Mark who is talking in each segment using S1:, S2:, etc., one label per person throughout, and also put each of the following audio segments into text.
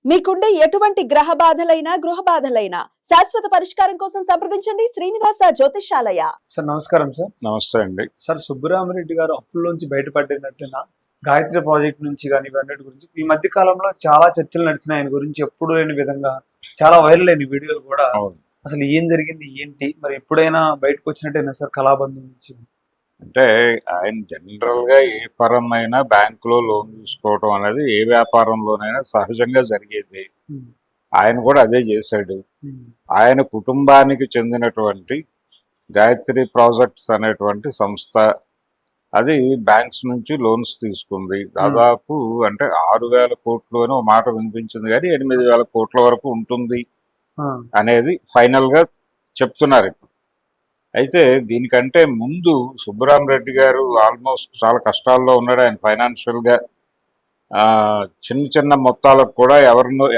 S1: మీకుండే ఎటువంటి గ్రహ బాధలైనా గృహ బాధలైనా శాశ్వత పరిష్కారం కోసం సంప్రదించండి శ్రీనివాస జ్యోతిషాలయ.
S2: సార్ నమస్కారం సార్.
S3: నమస్తే అండి.
S2: సార్ సుబ్బరామిరెడ్డి గారు అప్పుల్లోంచి బయటపడినట్టున గాయత్రి ప్రాజెక్ట్ నుంచి కానీ ఇవన్నిటి గురించి ఈ మధ్య కాలంలో చాలా చర్చలు నడిచిన ఆయన గురించి ఎప్పుడు లేని విధంగా చాలా వైరల్ అయిన వీడియోలు కూడా. అసలు ఏం జరిగింది ఏంటి మరి ఎప్పుడైనా బయటకు వచ్చినట్టేనా సార్ కళాబంధం నుంచి?
S3: అంటే ఆయన జనరల్ గా ఏ ఫరం అయినా బ్యాంకులో లోన్ తీసుకోవడం అనేది ఏ వ్యాపారంలోనైనా సహజంగా జరిగేది. ఆయన కూడా అదే చేశాడు. ఆయన కుటుంబానికి చెందినటువంటి గాయత్రి ప్రాజెక్ట్స్ అనేటువంటి సంస్థ అది బ్యాంక్స్ నుంచి లోన్స్ తీసుకుంది. దాదాపు అంటే 6,000 కోట్లు అని ఒక మాట వినిపించింది, కానీ 8,000 కోట్ల వరకు ఉంటుంది అనేది ఫైనల్ గా చెప్తున్నారు. అయితే దీనికంటే ముందు సుబ్బరామిరెడ్డి గారు ఆల్మోస్ట్ చాలా కష్టాల్లో ఉన్నాడు. ఆయన ఫైనాన్షియల్ గా చిన్న చిన్న మొత్తాలకు కూడా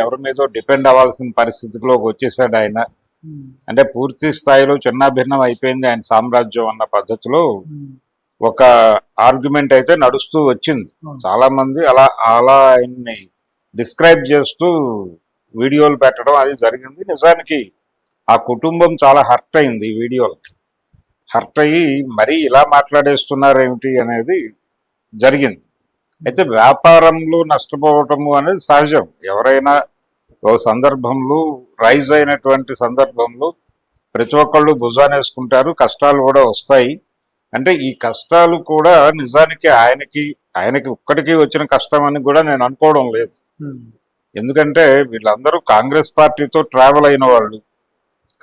S3: ఎవరి మీదో డిపెండ్ అవ్వాల్సిన పరిస్థితిలోకి వచ్చేసాడు ఆయన. అంటే పూర్తి స్థాయిలో చిన్నాభిన్నం అయిపోయింది ఆయన సామ్రాజ్యం అన్న పద్ధతిలో ఒక ఆర్గ్యుమెంట్ అయితే నడుస్తూ వచ్చింది. చాలా మంది అలా ఆయన్ని డిస్క్రైబ్ చేస్తూ వీడియోలు పెట్టడం అది జరిగింది. నిజానికి ఆ కుటుంబం చాలా హర్ట్ అయింది. ఈ వీడియోలకి హర్ట్ అయ్యి మరీ ఇలా మాట్లాడేస్తున్నారేమిటి అనేది జరిగింది. అయితే వ్యాపారంలో నష్టపోవటము అనేది సహజం. ఎవరైనా ఓ సందర్భంలో రైజ్ అయినటువంటి సందర్భంలో ప్రతి ఒక్కళ్ళు భుజానేసుకుంటారు, కష్టాలు కూడా వస్తాయి. అంటే ఈ కష్టాలు కూడా నిజానికి ఆయనకి ఒక్కడికి వచ్చిన కష్టం అని కూడా నేను అనుకోవడం లేదు. ఎందుకంటే వీళ్ళందరూ కాంగ్రెస్ పార్టీతో ట్రావెల్ అయిన వాళ్ళు.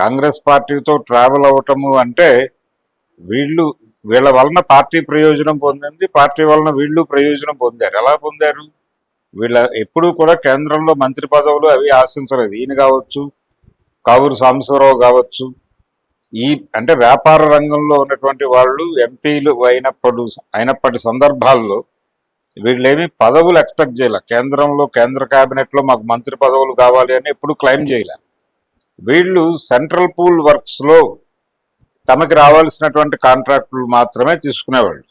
S3: కాంగ్రెస్ పార్టీతో ట్రావెల్ అవటము అంటే వీళ్ళ వలన పార్టీ ప్రయోజనం పొందింది, పార్టీ వలన వీళ్ళు ప్రయోజనం పొందారు. ఎలా పొందారు? వీళ్ళ ఎప్పుడూ కూడా కేంద్రంలో మంత్రి పదవులు అవి ఆశించలేదు. ఈయన కావచ్చు, కావూరు సాంబశివరావు కావచ్చు, అంటే వ్యాపార రంగంలో ఉన్నటువంటి వాళ్ళు ఎంపీలు అయినప్పటి సందర్భాల్లో వీళ్ళేమి పదవులు ఎక్స్పెక్ట్ చేయలే. కేంద్ర కేబినెట్ లో మాకు మంత్రి పదవులు కావాలి అని ఎప్పుడు క్లెయిమ్ చేయలే. వీళ్ళు సెంట్రల్ పూల్ వర్క్స్ లో తమకి రావాల్సినటువంటి కాంట్రాక్టులు మాత్రమే తీసుకునేవాళ్ళు.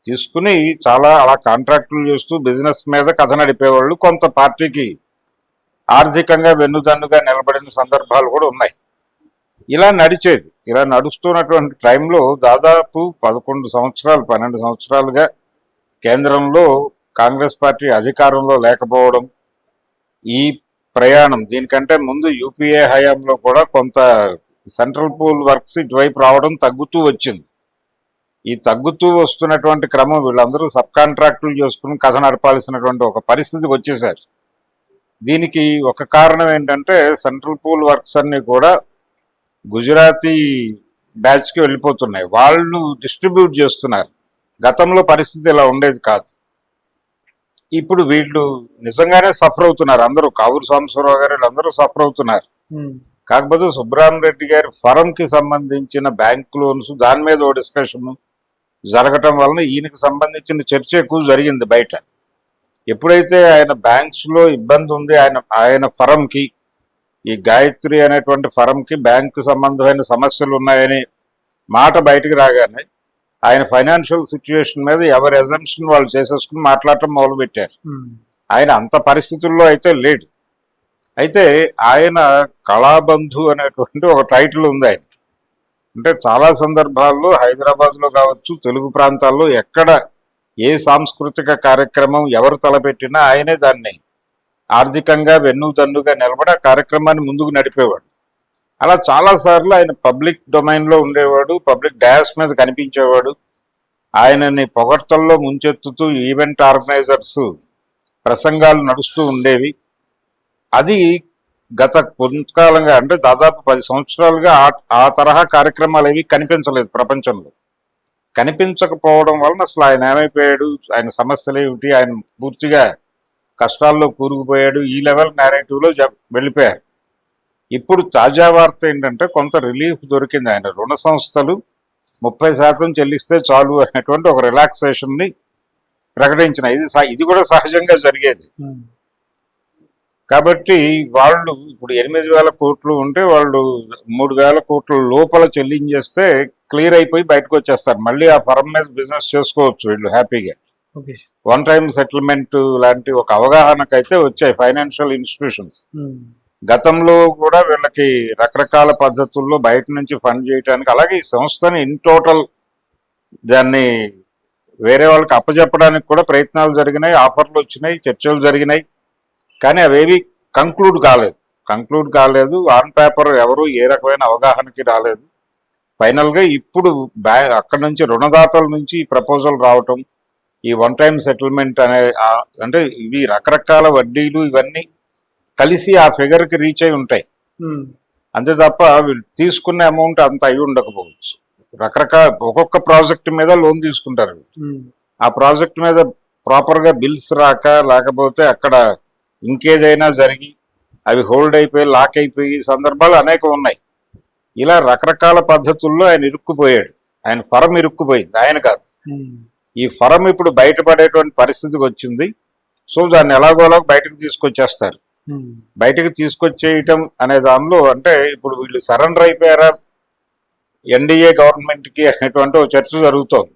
S3: తీసుకుని చాలా అలా కాంట్రాక్టులు చేస్తూ బిజినెస్ మీద కథ నడిపేవాళ్ళు. కొంత పార్టీకి ఆర్థికంగా వెన్నుదన్నుగా నిలబడిన సందర్భాలు కూడా ఉన్నాయి. ఇలా నడిచేది. ఇలా నడుస్తున్నటువంటి టైంలో దాదాపు 12 సంవత్సరాలుగా కేంద్రంలో కాంగ్రెస్ పార్టీ అధికారంలో లేకపోవడం, ఈ ప్రయాణం దీనికంటే ముందు యూపీఏ హయాంలో కూడా కొంత సెంట్రల్ పూల్ వర్క్స్ ఇటువైపు రావడం తగ్గుతూ వచ్చింది. ఈ తగ్గుతూ వస్తున్నటువంటి క్రమం వీళ్ళందరూ సబ్ కాంట్రాక్టులు చేసుకుని కథ నడపాల్సినటువంటి ఒక పరిస్థితికి వచ్చేసారు. దీనికి ఒక కారణం ఏంటంటే సెంట్రల్ పూల్ వర్క్స్ అన్ని కూడా గుజరాతీ బ్యాచ్కి వెళ్ళిపోతున్నాయి. వాళ్ళు డిస్ట్రిబ్యూట్ చేస్తున్నారు. గతంలో పరిస్థితి ఇలా ఉండేది కాదు. ఇప్పుడు వీళ్ళు నిజంగానే సఫర్ అవుతున్నారు. అందరూ కావూరు సాంబశివరావు గారు వీళ్ళందరూ సఫర్ అవుతున్నారు. కాకపోతే సుబ్బరామిరెడ్డి గారి ఫరంకి సంబంధించిన బ్యాంక్ లోన్స్ దాని మీద ఓ డిస్కషన్ జరగటం వలన ఈయనకి సంబంధించిన చర్చ ఎక్కువ జరిగింది బయట. ఎప్పుడైతే ఆయన బ్యాంక్స్ లో ఇబ్బంది ఉంది, ఆయన ఫరంకి, ఈ గాయత్రి అనేటువంటి ఫరంకి బ్యాంకు సంబంధమైన సమస్యలు ఉన్నాయని మాట బయటకు రాగానే ఆయన ఫైనాన్షియల్ సిచ్యువేషన్ మీద ఎవరి ఎజంప్షన్ వాళ్ళు చేసేసుకుని మాట్లాడటం మొదలుపెట్టారు. ఆయన అంత పరిస్థితుల్లో అయితే లేడు. అయితే ఆయన కళాబంధు అనేటువంటి ఒక టైటిల్ ఉంది ఆయన. అంటే చాలా సందర్భాల్లో హైదరాబాద్లో కావచ్చు, తెలుగు ప్రాంతాల్లో ఎక్కడ ఏ సాంస్కృతిక కార్యక్రమం ఎవరు తలపెట్టినా ఆయనే దాన్ని ఆర్థికంగా వెన్నుదన్నుగా నిలబడి ఆ కార్యక్రమాన్ని ముందుకు నడిపేవాడు. అలా చాలాసార్లు ఆయన పబ్లిక్ డొమైన్లో ఉండేవాడు, పబ్లిక్ డయాస్ మీద కనిపించేవాడు. ఆయనని పొగడ్తల్లో ముంచెత్తుతూ ఈవెంట్ ఆర్గనైజర్స్ ప్రసంగాలు నడుస్తూ ఉండేవి. అది గత కొంతకాలంగా అంటే దాదాపు 10 సంవత్సరాలుగా ఆ తరహా కార్యక్రమాలు ఏవి కనిపించలేదు ప్రపంచంలో. కనిపించకపోవడం వలన అసలు ఆయన ఏమైపోయాడు, ఆయన సమస్యలు ఏమిటి, ఆయన పూర్తిగా కష్టాల్లో కూరుకుపోయాడు, ఈ లెవెల్ నేరేటివ్లో వెళ్ళిపోయారు. ఇప్పుడు తాజా వార్త ఏంటంటే కొంత రిలీఫ్ దొరికింది. ఆయన రుణ సంస్థలు 30% చెల్లిస్తే చాలు అనేటువంటి ఒక రిలాక్సేషన్ ని ప్రకటించిన. ఇది కూడా సహజంగా జరిగేది. కాబట్టి వాళ్ళు ఇప్పుడు 8,000 కోట్లు ఉంటే వాళ్ళు 3,000 కోట్ల లోపల చెల్లించేస్తే క్లియర్ అయిపోయి బయటకు వచ్చేస్తారు. మళ్ళీ ఆ ఫరం మీద బిజినెస్ చేసుకోవచ్చు వీళ్ళు హ్యాపీగా.
S2: ఓకే.
S3: వన్ టైం సెటిల్మెంట్ లాంటి ఒక అవగాహనకైతే వచ్చాయి ఫైనాన్షియల్ ఇన్స్టిట్యూషన్స్. గతంలో కూడా వీళ్ళకి రకరకాల పద్ధతుల్లో బయట నుంచి ఫండ్ చేయడానికి, అలాగే ఈ సంస్థని ఇన్ టోటల్ దాన్ని వేరే వాళ్ళకి అప్పచెప్పడానికి కూడా ప్రయత్నాలు జరిగినాయి, ఆఫర్లు వచ్చినాయి, చర్చలు జరిగినాయి. కానీ అవేవి కంక్లూడ్ కాలేదు. ఆన్ పేపర్ ఎవరు ఏ రకమైన అవగాహనకి రాలేదు. ఫైనల్గా ఇప్పుడు అక్కడ నుంచి రుణదాతల నుంచి ప్రపోజల్ రావటం, ఈ వన్ టైం సెటిల్మెంట్ అంటే ఇవి రకరకాల వడ్డీలు ఇవన్నీ కలిసి ఆ ఫిగర్కి రీచ్ అయి ఉంటాయి. అంతే తప్ప వీళ్ళు తీసుకున్న అమౌంట్ అంత అయి ఉండకపోవచ్చు. ఒక్కొక్క ప్రాజెక్ట్ మీద లోన్ తీసుకుంటారు. ఆ ప్రాజెక్ట్ మీద ప్రాపర్గా బిల్స్ రాక, లేకపోతే అక్కడ ఇంకేదైనా జరిగి అవి హోల్డ్ అయిపోయి లాక్ అయిపోయి సందర్భాలు అనేకం ఉన్నాయి. ఇలా రకరకాల పద్ధతుల్లో ఆయన ఇరుక్కుపోయాడు. ఆయన ఫరం ఇరుక్కుపోయింది, ఆయన కాదు. ఈ ఫరం ఇప్పుడు బయటపడేటువంటి పరిస్థితికి వచ్చింది. సో దాన్ని ఎలాగోలా బయటకు తీసుకొచ్చేస్తారు. బయటకు తీసుకొచ్చేయటం అనే దానిలో అంటే ఇప్పుడు వీళ్ళు సరెండర్ అయిపోయారా ఎన్డీఏ గవర్నమెంట్కి అనేటువంటి ఒక చర్చ జరుగుతోంది.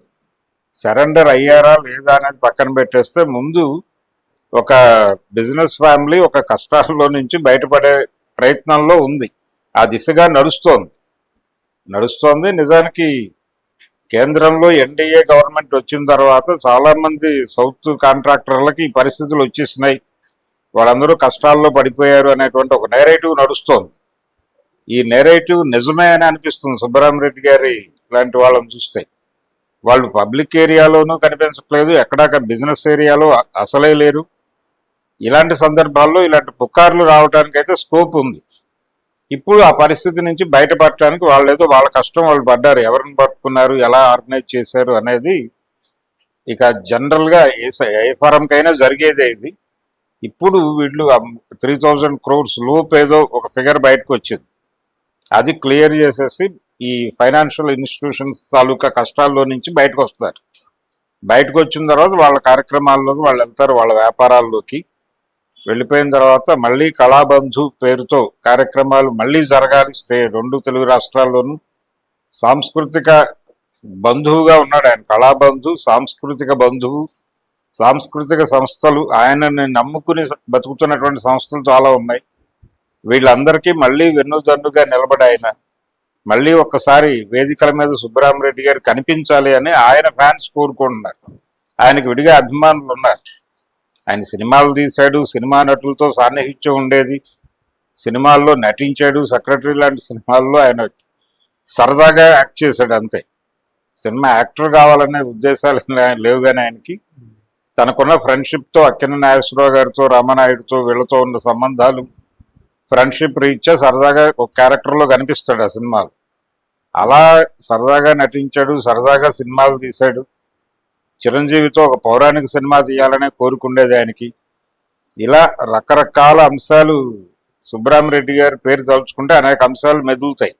S3: సరెండర్ అయ్యారా లేదా అనేది పక్కన పెట్టేస్తే, ముందు ఒక బిజినెస్ ఫ్యామిలీ ఒక కష్టాల్లో నుంచి బయటపడే ప్రయత్నంలో ఉంది. ఆ దిశగా నడుస్తోంది. నిజానికి కేంద్రంలో ఎన్డీఏ గవర్నమెంట్ వచ్చిన తర్వాత చాలా మంది సౌత్ కాంట్రాక్టర్లకి ఈ పరిస్థితులు వచ్చేసినాయి, వాళ్ళందరూ కష్టాల్లో పడిపోయారు అనేటువంటి ఒక నేరేటివ్ నడుస్తోంది. ఈ నేరేటివ్ నిజమే అని అనిపిస్తుంది సుబ్బరామరెడ్డి గారి లాంటి వాళ్ళని చూస్తే. వాళ్ళు పబ్లిక్ ఏరియాలోనూ కనిపించట్లేదు, ఎక్కడాక బిజినెస్ ఏరియాలో అసలే లేరు. ఇలాంటి సందర్భాల్లో ఇలాంటి పుకార్లు రావడానికి అయితే స్కోప్ ఉంది. ఇప్పుడు ఆ పరిస్థితి నుంచి బయటపడటానికి వాళ్ళ కష్టం వాళ్ళు పడ్డారు. ఎవరిని పట్టుకున్నారు, ఎలా ఆర్గనైజ్ చేశారు అనేది ఇక జనరల్గా ఏ ఫారంకైనా జరిగేదే ఇది. ఇప్పుడు వీళ్ళు 3000 crores లోపు ఏదో ఒక ఫిగర్ బయటకు వచ్చింది. అది క్లియర్ చేసేసి ఈ ఫైనాన్షియల్ ఇన్స్టిట్యూషన్స్ తాలూకా కష్టాల్లో నుంచి బయటకు వస్తారు. బయటకు వచ్చిన తర్వాత వాళ్ళ కార్యక్రమాల్లోకి వాళ్ళు వెళ్తారు, వాళ్ళ వ్యాపారాల్లోకి వెళ్ళిపోయిన తర్వాత మళ్ళీ కళాబంధు పేరుతో కార్యక్రమాలు మళ్ళీ జరగాలి. 2 తెలుగు రాష్ట్రాల్లోనూ సాంస్కృతిక బంధువుగా ఉన్నాడు ఆయన. కళాబంధు, సాంస్కృతిక బంధువు. సాంస్కృతిక సంస్థలు, ఆయనని నమ్ముకుని బతుకుతున్నటువంటి సంస్థలు చాలా ఉన్నాయి. వీళ్ళందరికీ మళ్ళీ వెన్నుదన్నుగా నిలబడి ఆయన మళ్ళీ ఒక్కసారి వేదికల మీద సుబ్బరామరెడ్డి గారు కనిపించాలి అని ఆయన ఫ్యాన్స్ కోరుకుంటున్నారు. ఆయనకు విడిగా అభిమానులు ఉన్నారు. ఆయన సినిమాలు తీశాడు, సినిమా నటులతో సాన్నిహిత్యం ఉండేది, సినిమాల్లో నటించాడు. సెక్రటరీ లాంటి సినిమాల్లో ఆయన సరదాగా యాక్ట్ చేశాడు అంతే. సినిమా యాక్టర్ కావాలనే ఉద్దేశాలు లేవు. కానీ ఆయనకి తనకున్న ఫ్రెండ్షిప్తో అక్కినేని నాగేశ్వరరావు గారితో, రామానాయుడుతో, వీళ్ళతో ఉన్న సంబంధాలు, ఫ్రెండ్షిప్ రీత్యా సరదాగా ఒక క్యారెక్టర్లో కనిపిస్తాడు ఆ సినిమాలు. అలా సరదాగా నటించాడు, సరదాగా సినిమాలు తీశాడు. చిరంజీవితో ఒక పౌరాణిక సినిమా తీయాలనే కోరుకుండేది ఆయనకి. ఇలా రకరకాల అంశాలు సుబ్బరామరెడ్డి గారి పేరు తలుచుకుంటే అనేక అంశాలు మెదులుతాయి.